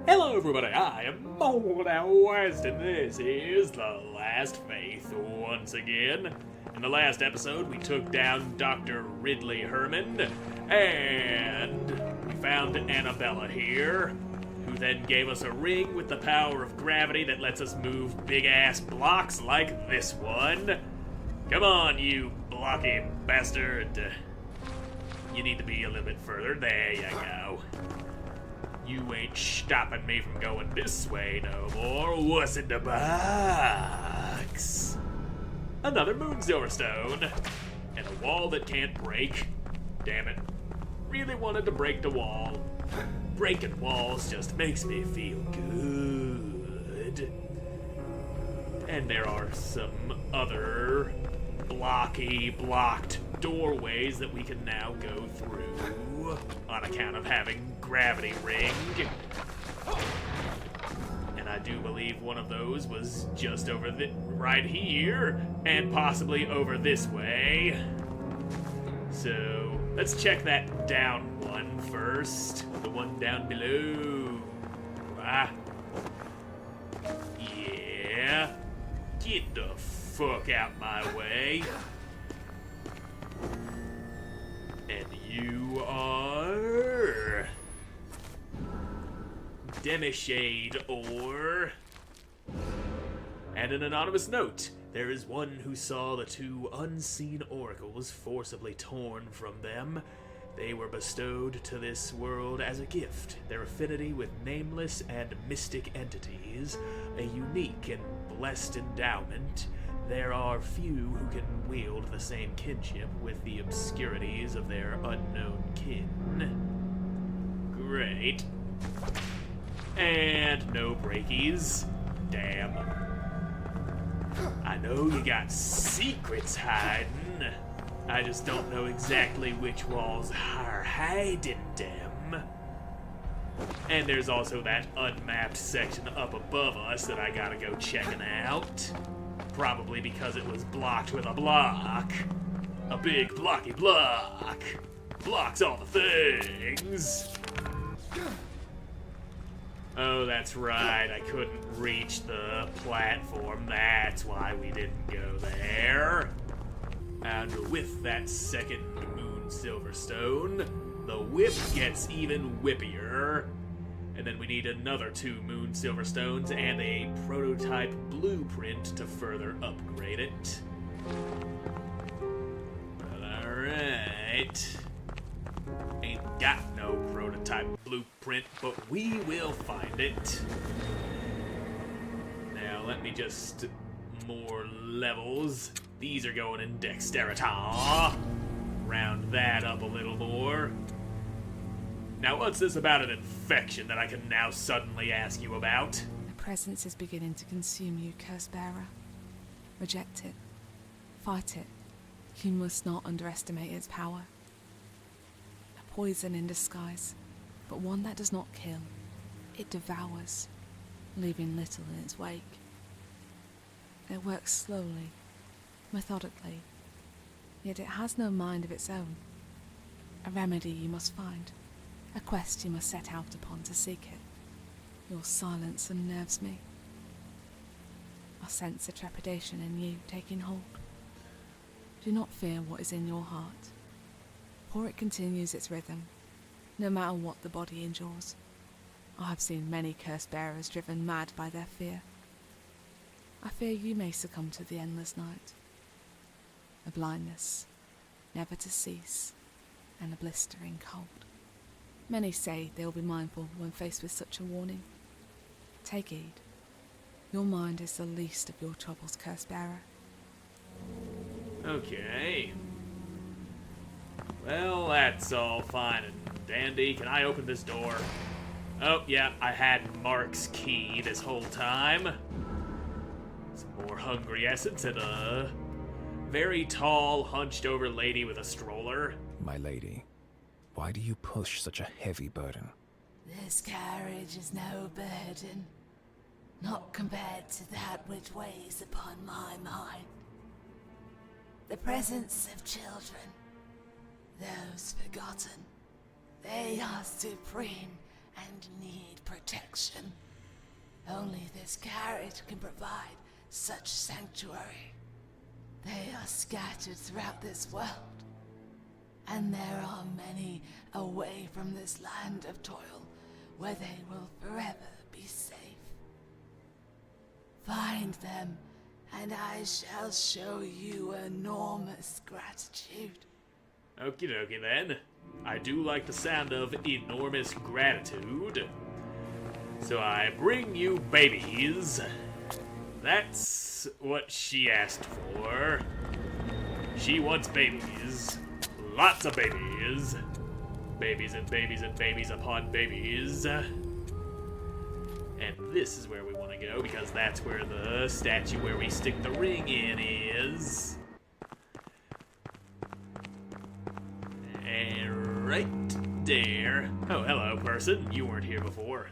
Hello everybody, I am Moldy West, and this is The Last Faith once again. In the last episode, we took down Dr. Ridley Herman, and we found Annabella here, who then gave us a ring with the power of gravity that lets us move big-ass blocks like this one. Come on, you blocky bastard. You need to be a little bit further. There you go. You ain't stopping me from going this way no more. What's in the box? Another moon silverstone. And a wall that can't break. Damn it. Really wanted to break the wall. Breaking walls just makes me feel good. And there are some other blocked doorways that we can now go through on account of having gravity ring. And I do believe one of those was just over right here and possibly over this way. So let's check that down one first. The one down below. Yeah. Get the fuck out my way. And you are Demishade ore. And an anonymous note. There is one who saw the two unseen oracles forcibly torn from them. They were bestowed to this world as a gift. Their affinity with nameless and mystic entities, a unique and blessed endowment. There are few who can wield the same kinship with the obscurities of their unknown kin. Great. And no breakies. Damn. I know you got secrets hiding. I just don't know exactly which walls are hiding them. And there's also that unmapped section up above us that I gotta go checking out. Probably because it was blocked with a block. A big blocky block. Blocks all the things. Oh, that's right. I couldn't reach the platform. That's why we didn't go there. And with that second moon silverstone, the whip gets even whippier. And then we need another 2 moon silverstones and a prototype blueprint to further upgrade it. But alright. Ain't got no prototype blueprint, but we will find it. Now let me just... more levels. These are going in dexterity. Round that up a little more. Now, what's this about an infection that I can now suddenly ask you about? The presence is beginning to consume you, Curse Bearer. Reject it. Fight it. You must not underestimate its power. A poison in disguise, but one that does not kill. It devours, leaving little in its wake. It works slowly, methodically, yet it has no mind of its own. A remedy you must find. A quest you must set out upon to seek it. Your silence unnerves me. I sense a trepidation in you taking hold. Do not fear what is in your heart, for it continues its rhythm, no matter what the body endures. I have seen many curse bearers driven mad by their fear. I fear you may succumb to the endless night. A blindness, never to cease, and a blistering cold. Many say they will be mindful when faced with such a warning. Take heed. Your mind is the least of your troubles, Curse Bearer. Okay. Well, that's all fine and dandy. Can I open this door? Oh, yeah, I had Mark's key this whole time. Some more hungry essence and a very tall, hunched-over lady with a stroller. My lady, why do you push such a heavy burden? This carriage is no burden, not compared to that which weighs upon my mind. The presence of children, those forgotten, they are supreme and need protection. Only this carriage can provide such sanctuary. They are scattered throughout this world, and there are many away from this land of toil where they will forever be safe. Find them, and I shall show you enormous gratitude. Okie dokie then. I do like the sound of enormous gratitude. So I bring you babies. That's what she asked for. She wants babies. Lots of babies. Babies and babies and babies upon babies. And this is where we want to go because that's where the statue where we stick the ring in is. And right there. Oh, hello, person. You weren't here before.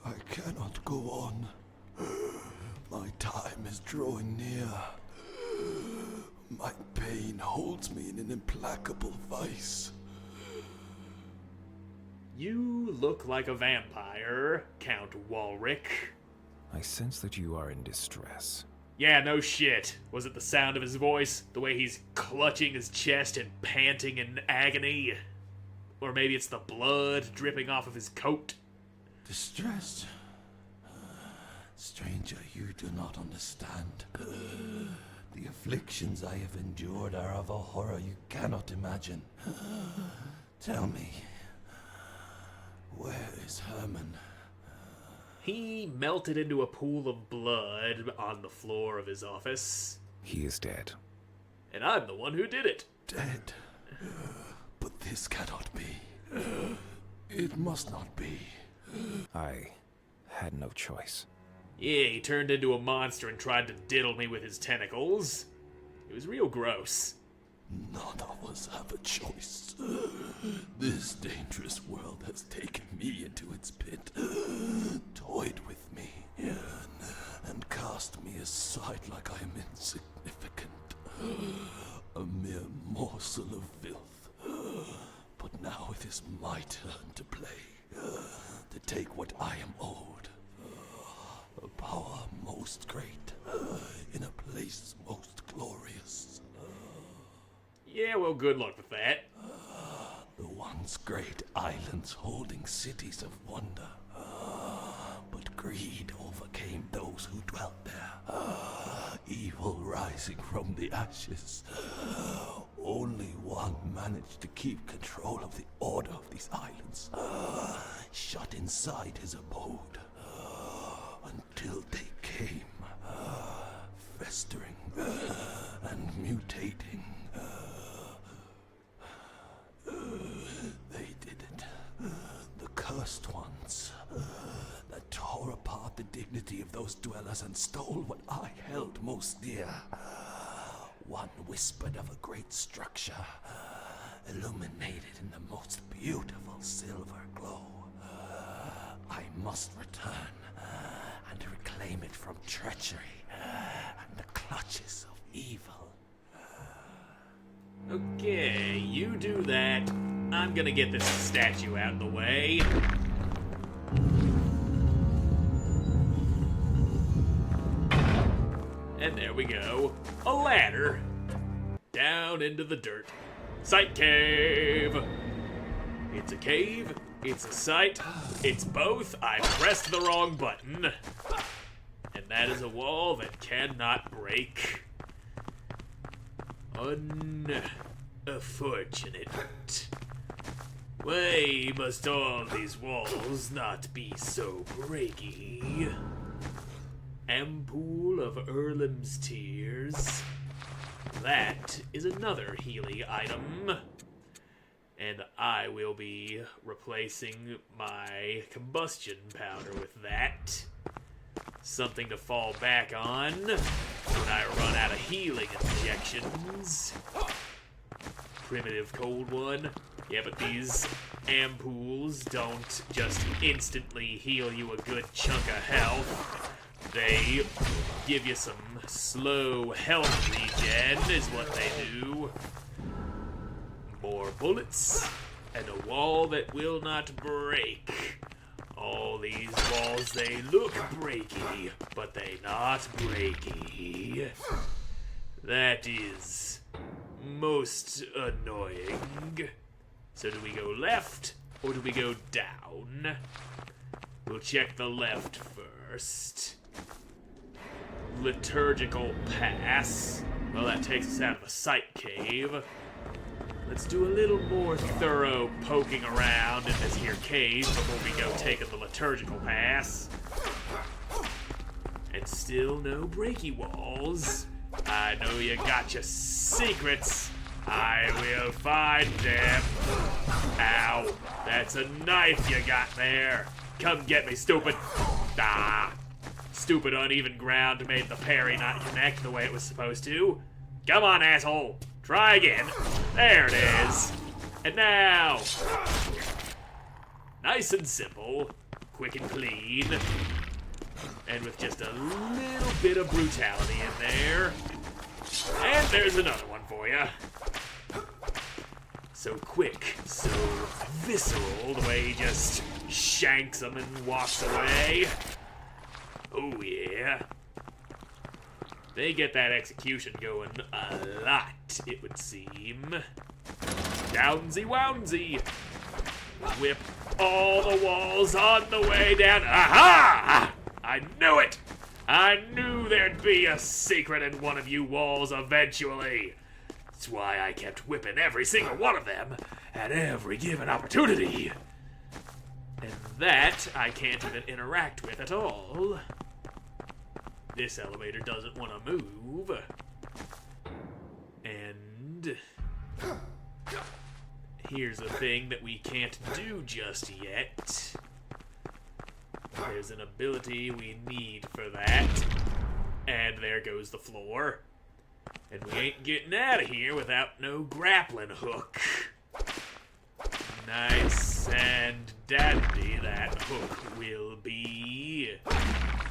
I cannot go on. My time is drawing near. My pain holds me in an implacable vice. You look like a vampire, Count Walrick. I sense that you are in distress. Yeah, no shit. Was it the sound of his voice? The way he's clutching his chest and panting in agony? Or maybe it's the blood dripping off of his coat? Distressed? Stranger, you do not understand. The afflictions I have endured are of a horror you cannot imagine. Tell me, where is Herman? He melted into a pool of blood on the floor of his office. He is dead. And I'm the one who did it. Dead? But this cannot be. It must not be. I had no choice. Yeah, he turned into a monster and tried to diddle me with his tentacles. It was real gross. None of us have a choice. This dangerous world has taken me into its pit, toyed with me, and cast me aside like I am insignificant, a mere morsel of filth. But now it is my turn to play, to take what I am owed. A power most great, in a place most glorious. Yeah, well, good luck with that. The once great islands holding cities of wonder. But greed overcame those who dwelt there. Evil rising from the ashes. Only one managed to keep control of the order of these islands. Shut inside his abode. Until they came. Festering and mutating. They did it. The cursed ones. That tore apart the dignity of those dwellers and stole what I held most dear. One whispered of a great structure, illuminated in the most beautiful silver glow. I must return and reclaim it from treachery and the clutches of evil. Okay, you do that. I'm gonna get this statue out of the way. And there we go. A ladder. Down into the dirt. Sight cave. It's a cave. It's a sight. It's both. I pressed the wrong button. And that is a wall that cannot break. Unfortunate. Why must all these walls not be so breaky? Ampoule of Erlem's Tears. That is another healing item. And I will be replacing my combustion powder with that. Something to fall back on when I run out of healing injections. Primitive cold one. Yeah, but these ampoules don't just instantly heal you a good chunk of health. They give you some slow health regen, is what they do. More bullets. and a wall that will not break. All these walls, they look breaky, but they not breaky. That is most annoying. So do we go left, or do we go down? We'll check the left first. Liturgical pass. Well, that takes us out of the sight cave. Let's do a little more thorough poking around in this here cave before we go taking the liturgical pass. And still no breaky walls. I know you got your secrets. I will find them. Ow, that's a knife you got there. Come get me, stupid. Ah, stupid uneven ground made the parry not connect the way it was supposed to. Come on, asshole. Try again. There it is. And now. Nice and simple. Quick and clean. And with just a little bit of brutality in there. And there's another one for you. So quick, so visceral, the way he just shanks them and walks away. Oh yeah. They get that execution going a lot, it would seem. Downsy wownsy. Whip all the walls on the way down. Aha! I knew it! I knew there'd be a secret in one of you walls eventually. That's why I kept whipping every single one of them at every given opportunity. And that I can't even interact with at all. This elevator doesn't want to move. And here's a thing that we can't do just yet. There's an ability we need for that. And there goes the floor. And we ain't getting out of here without no grappling hook. Nice and dandy that hook will be.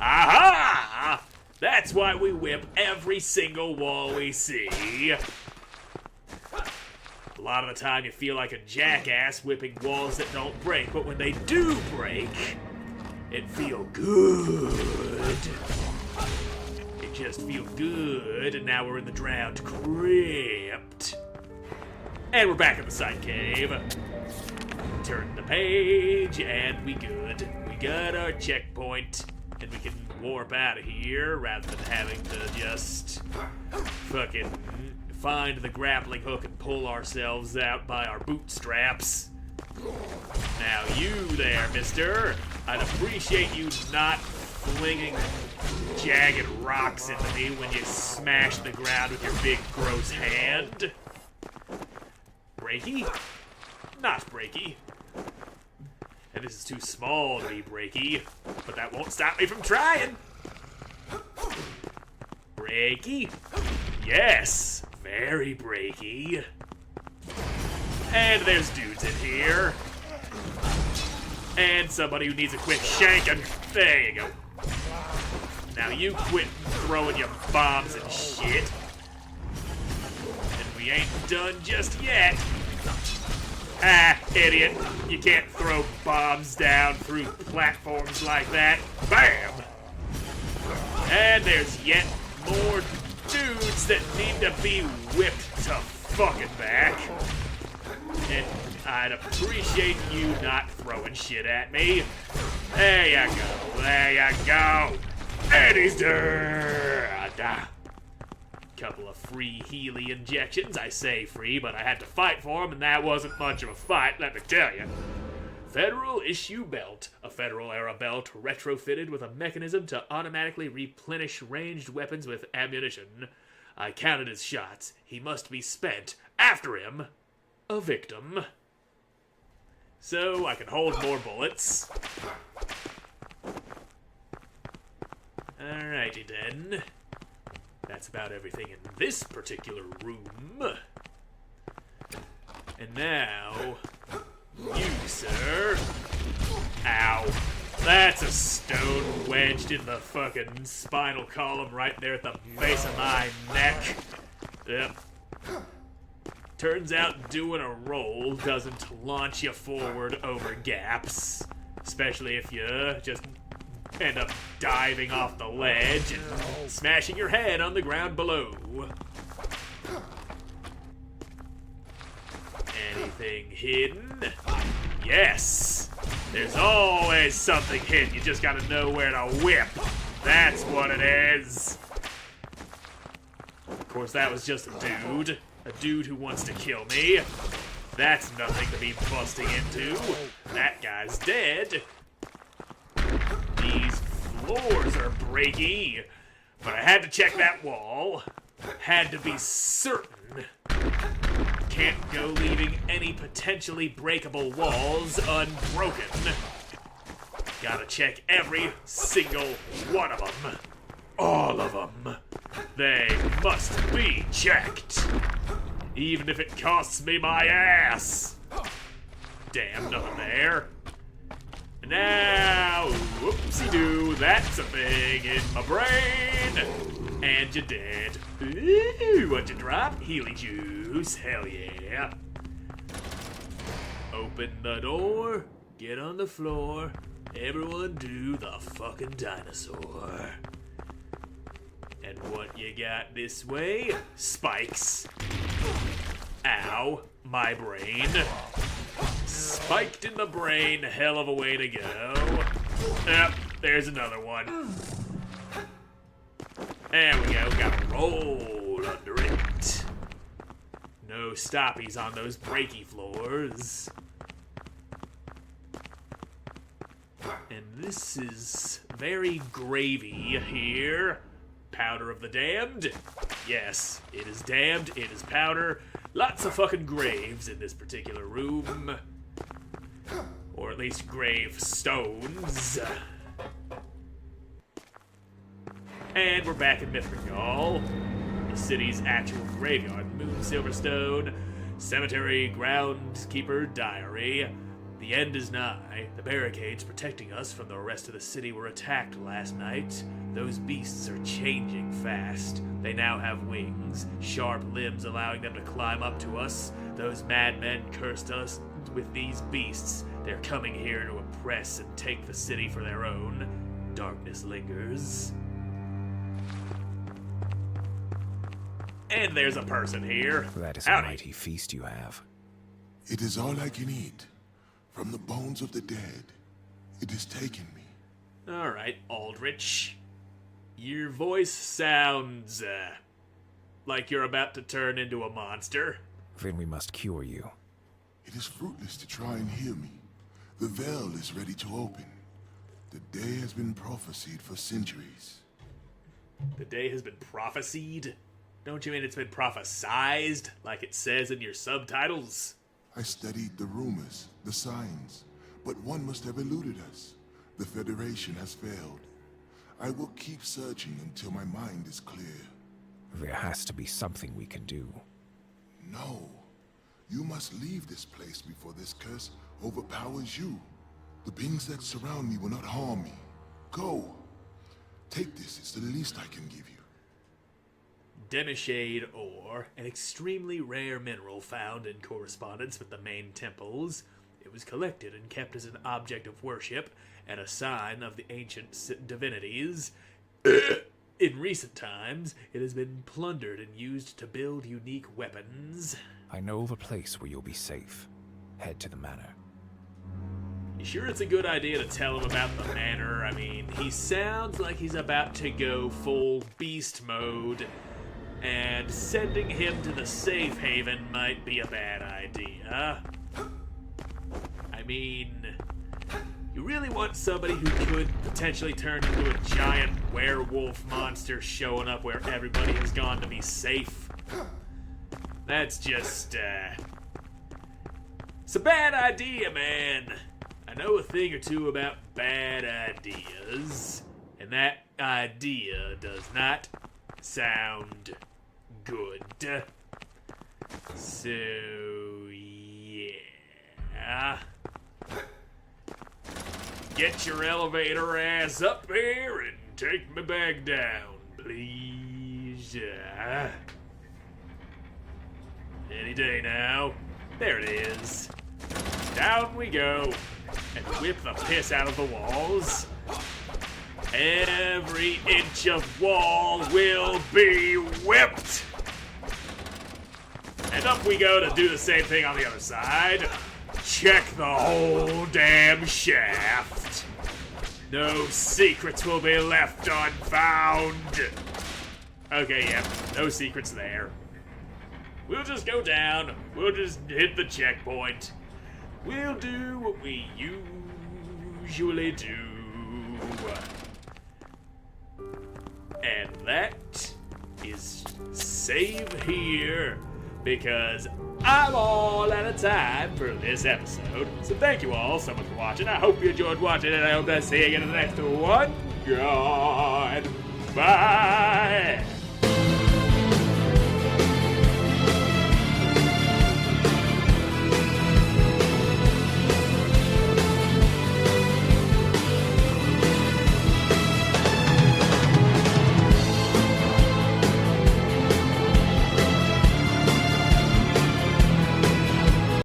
Aha! That's why we whip every single wall we see. A lot of the time you feel like a jackass whipping walls that don't break, but when they do break, it feel good. It just feel good, and now we're in the drowned crypt. And we're back in the side cave. Turn the page, and we good. We got our checkpoint, and we can warp out of here rather than having to just fucking find the grappling hook and pull ourselves out by our bootstraps. Now you there, mister. I'd appreciate you not flinging jagged rocks into me when you smash the ground with your big gross hand. Breaky? Not breaky. And this is too small to be breaky, but that won't stop me from trying. Breaky? Yes, very breaky. And there's dudes in here. And somebody who needs a quick shanking. There you go. Now you quit throwing your bombs and shit. And we ain't done just yet. Ah, idiot. You can't throw bombs down through platforms like that. Bam! And there's yet more dudes that need to be whipped to fucking back. And I'd appreciate you not throwing shit at me. There you go. There you go. And he's dead. Couple of free Healy injections. I say free, but I had to fight for them, and that wasn't much of a fight, let me tell you. Federal issue belt. A Federal-era belt retrofitted with a mechanism to automatically replenish ranged weapons with ammunition. I counted his shots. He must be spent. After him, a victim. So I can hold more bullets. Alrighty then. That's about everything in this particular room. And now, you, sir. Ow. That's a stone wedged in the fucking spinal column right there at the base of my neck. Yep. Turns out doing a roll doesn't launch you forward over gaps, especially if you just end up diving off the ledge and smashing your head on the ground below. Anything hidden? Yes! There's always something hidden, you just gotta know where to whip. That's what it is. Of course, that was just a dude who wants to kill me. That's nothing to be busting into. That guy's dead. These floors are breaky, but I had to check that wall. Had to be certain. Can't go leaving any potentially breakable walls unbroken. Gotta check every single one of them. All of them. They must be checked. Even if it costs me my ass. Damn, nothing there. Now, whoopsie-doo, that's a thing in my brain. And you're dead. Ooh, what'd you drop? Healy juice, hell yeah. Open the door, get on the floor, everyone do the fucking dinosaur. And what you got this way? Spikes. Ow, my brain. Spiked in the brain, hell of a way to go. Yep, there's another one. There we go, gotta roll under it. No stoppies on those breaky floors. And this is very gravy here. Powder of the damned. Yes, it is damned, it is powder. Lots of fucking graves in this particular room. Or at least grave stones. And we're back in Mithrigal, the city's actual graveyard. Moon Silverstone, cemetery, groundskeeper, diary. The end is nigh. The barricades protecting us from the rest of the city were attacked last night. Those beasts are changing fast. They now have wings, sharp limbs allowing them to climb up to us. Those madmen cursed us with these beasts. They're coming here to oppress and take the city for their own. Darkness lingers. And there's a person here. That is Howdy. a mighty feast you have. It is all I can eat. From the bones of the dead, it has taken me. Alright, Aldrich. Your voice sounds, like you're about to turn into a monster. Then we must cure you. It is fruitless to try and heal me. The veil is ready to open. The day has been prophesied for centuries. The day has been prophesied? Don't you mean it's been prophesized, like it says in your subtitles? I studied the rumors, the signs, but one must have eluded us. The Federation has failed. I will keep searching until my mind is clear. There has to be something we can do. No. You must leave this place before this curse overpowers you. The beings that surround me will not harm me. Go. Take this, it's the least I can give you. Demishade ore, an extremely rare mineral found in correspondence with the main temples. It was collected and kept as an object of worship and a sign of the ancient divinities. In recent times, it has been plundered and used to build unique weapons. I know of a place where you'll be safe. Head to the manor. You sure it's a good idea to tell him about the manor? I mean, he sounds like he's about to go full beast mode, and sending him to the safe haven might be a bad idea. I mean, you really want somebody who could potentially turn into a giant werewolf monster showing up where everybody has gone to be safe? That's just, it's a bad idea, man. I know a thing or two about bad ideas, and that idea does not sound good. So, yeah. Get your elevator ass up here and take me back down, please. Any day now. There it is. Down we go. And whip the piss out of the walls. Every inch of wall will be whipped. And up we go to do the same thing on the other side. Check the whole damn shaft. No secrets will be left unfound. Okay, yep, no secrets there. We'll just go down. We'll just hit the checkpoint. We'll do what we usually do. And that is save here, because I'm all out of time for this episode. So thank you all so much for watching. I hope you enjoyed watching, and I hope to see you again in the next one. Goodbye.